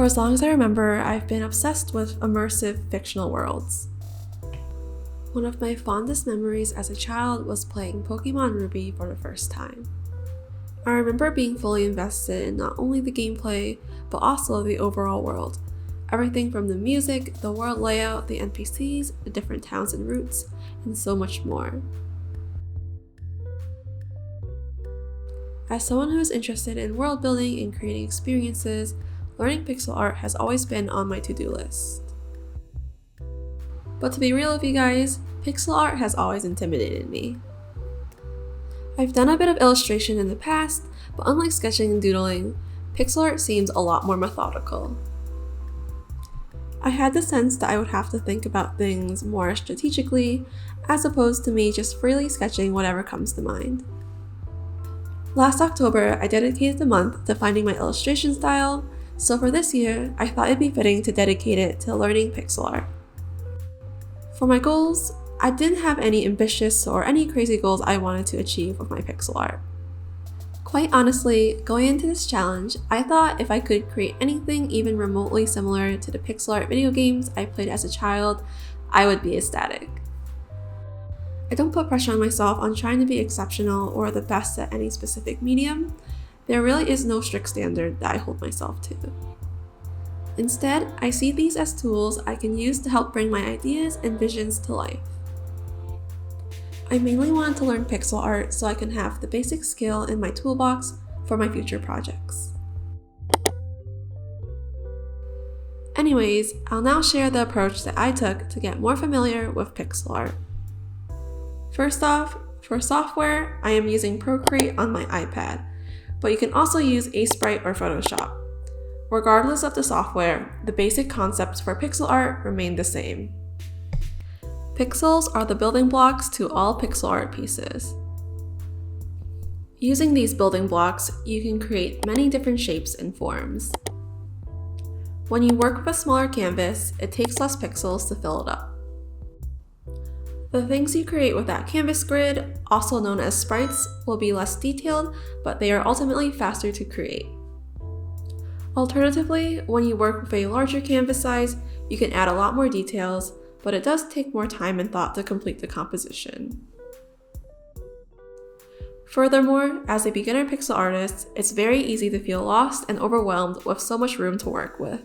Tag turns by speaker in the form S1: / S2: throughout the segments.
S1: For as long as I remember, I've been obsessed with immersive fictional worlds. One of my fondest memories as a child was playing Pokemon Ruby for the first time. I remember being fully invested in not only the gameplay, but also the overall world. Everything from the music, the world layout, the NPCs, the different towns and routes, and so much more. As someone who is interested in world building and creating experiences, learning pixel art has always been on my to-do list. But to be real with you guys, pixel art has always intimidated me. I've done a bit of illustration in the past, but unlike sketching and doodling, pixel art seems a lot more methodical. I had the sense that I would have to think about things more strategically, as opposed to me just freely sketching whatever comes to mind. Last October, I dedicated the month to finding my illustration style, so for this year, I thought it'd be fitting to dedicate it to learning pixel art. For my goals, I didn't have any ambitious or any crazy goals I wanted to achieve with my pixel art. Quite honestly, going into this challenge, I thought if I could create anything even remotely similar to the pixel art video games I played as a child, I would be ecstatic. I don't put pressure on myself on trying to be exceptional or the best at any specific medium. There really is no strict standard that I hold myself to. Instead, I see these as tools I can use to help bring my ideas and visions to life. I mainly wanted to learn pixel art so I can have the basic skill in my toolbox for my future projects. Anyways, I'll now share the approach that I took to get more familiar with pixel art. First off, for software, I am using Procreate on my iPad, but you can also use Sprite or Photoshop. Regardless of the software, the basic concepts for pixel art remain the same. Pixels are the building blocks to all pixel art pieces. Using these building blocks, you can create many different shapes and forms. When you work with a smaller canvas, it takes less pixels to fill it up. The things you create with that canvas grid, also known as sprites, will be less detailed, but they are ultimately faster to create. Alternatively, when you work with a larger canvas size, you can add a lot more details, but it does take more time and thought to complete the composition. Furthermore, as a beginner pixel artist, it's very easy to feel lost and overwhelmed with so much room to work with.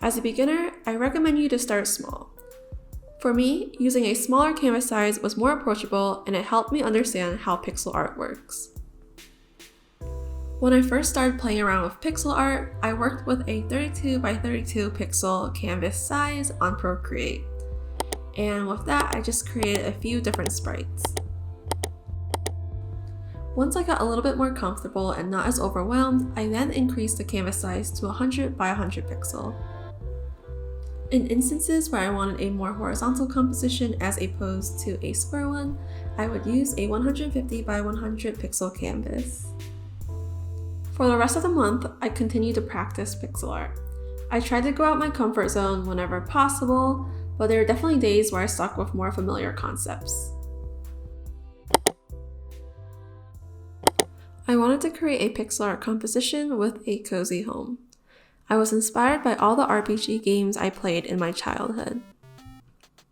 S1: As a beginner, I recommend you to start small. For me, using a smaller canvas size was more approachable and it helped me understand how pixel art works. When I first started playing around with pixel art, I worked with a 32 by 32 pixel canvas size on Procreate. And with that, I just created a few different sprites. Once I got a little bit more comfortable and not as overwhelmed, I then increased the canvas size to 100 by 100 pixel. In instances where I wanted a more horizontal composition as opposed to a square one, I would use a 150 by 100 pixel canvas. For the rest of the month, I continued to practice pixel art. I tried to go out my comfort zone whenever possible, but there were definitely days where I stuck with more familiar concepts. I wanted to create a pixel art composition with a cozy home. I was inspired by all the RPG games I played in my childhood.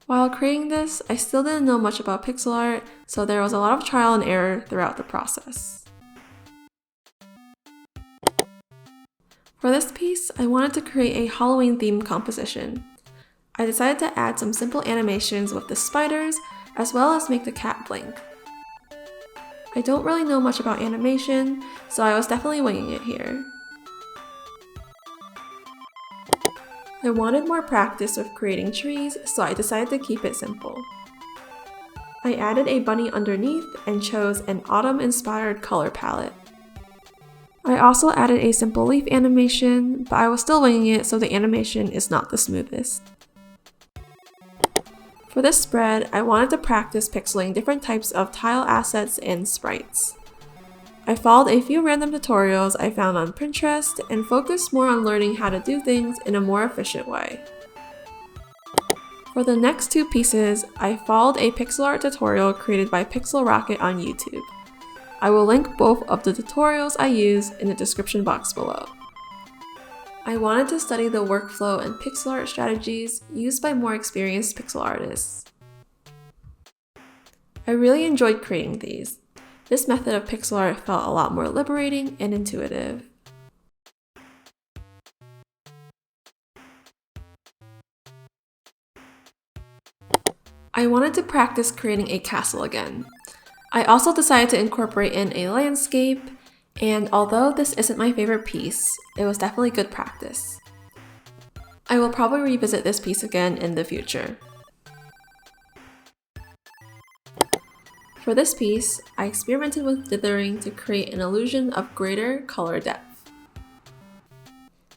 S1: While creating this, I still didn't know much about pixel art, so there was a lot of trial and error throughout the process. For this piece, I wanted to create a Halloween-themed composition. I decided to add some simple animations with the spiders, as well as make the cat blink. I don't really know much about animation, so I was definitely winging it here. I wanted more practice with creating trees, so I decided to keep it simple. I added a bunny underneath and chose an autumn-inspired color palette. I also added a simple leaf animation, but I was still winging it, so the animation is not the smoothest. For this spread, I wanted to practice pixelating different types of tile assets and sprites. I followed a few random tutorials I found on Pinterest and focused more on learning how to do things in a more efficient way. For the next two pieces, I followed a pixel art tutorial created by Pixel Rocket on YouTube. I will link both of the tutorials I used in the description box below. I wanted to study the workflow and pixel art strategies used by more experienced pixel artists. I really enjoyed creating these. This method of pixel art felt a lot more liberating and intuitive. I wanted to practice creating a castle again. I also decided to incorporate in a landscape, and although this isn't my favorite piece, it was definitely good practice. I will probably revisit this piece again in the future. For this piece, I experimented with dithering to create an illusion of greater color depth.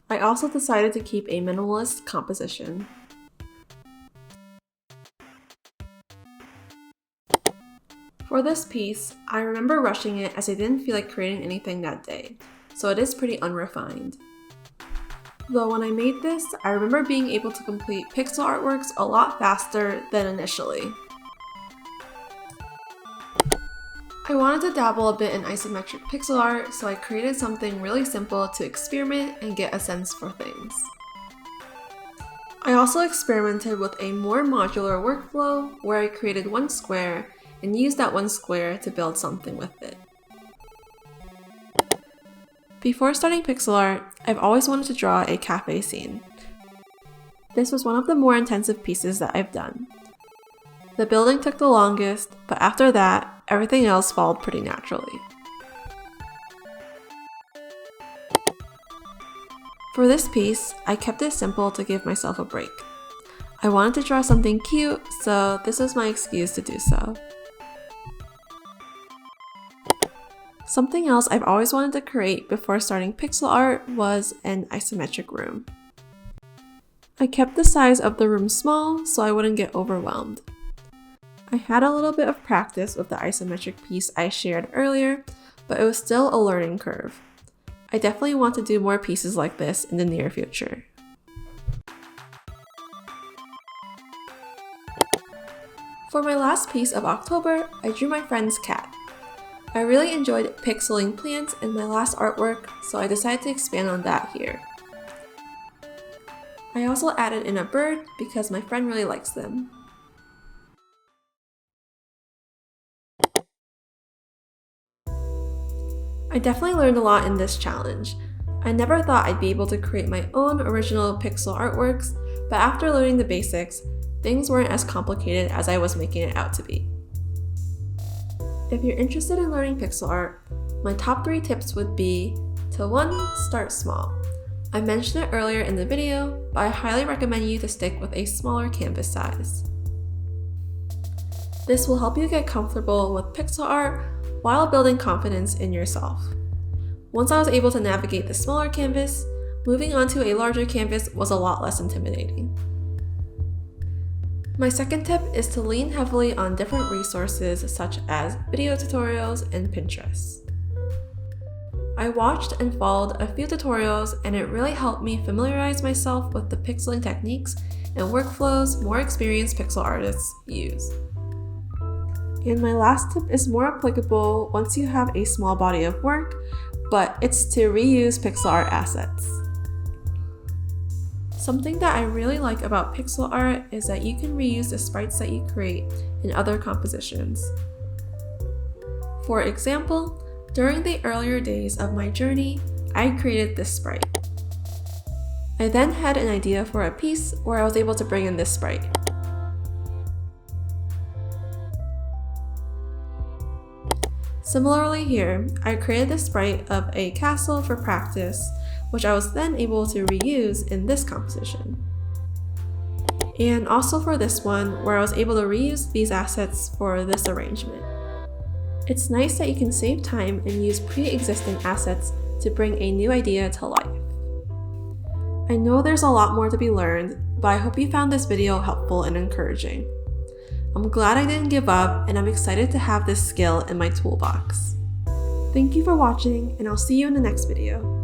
S1: I also decided to keep a minimalist composition. For this piece, I remember rushing it as I didn't feel like creating anything that day, so it is pretty unrefined. Though when I made this, I remember being able to complete pixel artworks a lot faster than initially. I wanted to dabble a bit in isometric pixel art, so I created something really simple to experiment and get a sense for things. I also experimented with a more modular workflow where I created one square and used that one square to build something with it. Before starting pixel art, I've always wanted to draw a cafe scene. This was one of the more intensive pieces that I've done. The building took the longest, but after that, everything else followed pretty naturally. For this piece, I kept it simple to give myself a break. I wanted to draw something cute, so this was my excuse to do so. Something else I've always wanted to create before starting pixel art was an isometric room. I kept the size of the room small so I wouldn't get overwhelmed. I had a little bit of practice with the isometric piece I shared earlier, but it was still a learning curve. I definitely want to do more pieces like this in the near future. For my last piece of October, I drew my friend's cat. I really enjoyed pixeling plants in my last artwork, so I decided to expand on that here. I also added in a bird because my friend really likes them. I definitely learned a lot in this challenge. I never thought I'd be able to create my own original pixel artworks, but after learning the basics, things weren't as complicated as I was making it out to be. If you're interested in learning pixel art, my top 3 tips would be to 1. Start small. I mentioned it earlier in the video, but I highly recommend you to stick with a smaller canvas size. This will help you get comfortable with pixel art while building confidence in yourself. Once I was able to navigate the smaller canvas, moving on to a larger canvas was a lot less intimidating. My second tip is to lean heavily on different resources such as video tutorials and Pinterest. I watched and followed a few tutorials and it really helped me familiarize myself with the pixeling techniques and workflows more experienced pixel artists use. And my last tip is more applicable once you have a small body of work, but it's to reuse pixel art assets. Something that I really like about pixel art is that you can reuse the sprites that you create in other compositions. For example, during the earlier days of my journey, I created this sprite. I then had an idea for a piece where I was able to bring in this sprite. Similarly here, I created the sprite of a castle for practice, which I was then able to reuse in this composition. And also for this one, where I was able to reuse these assets for this arrangement. It's nice that you can save time and use pre-existing assets to bring a new idea to life. I know there's a lot more to be learned, but I hope you found this video helpful and encouraging. I'm glad I didn't give up, and I'm excited to have this skill in my toolbox. Thank you for watching, and I'll see you in the next video.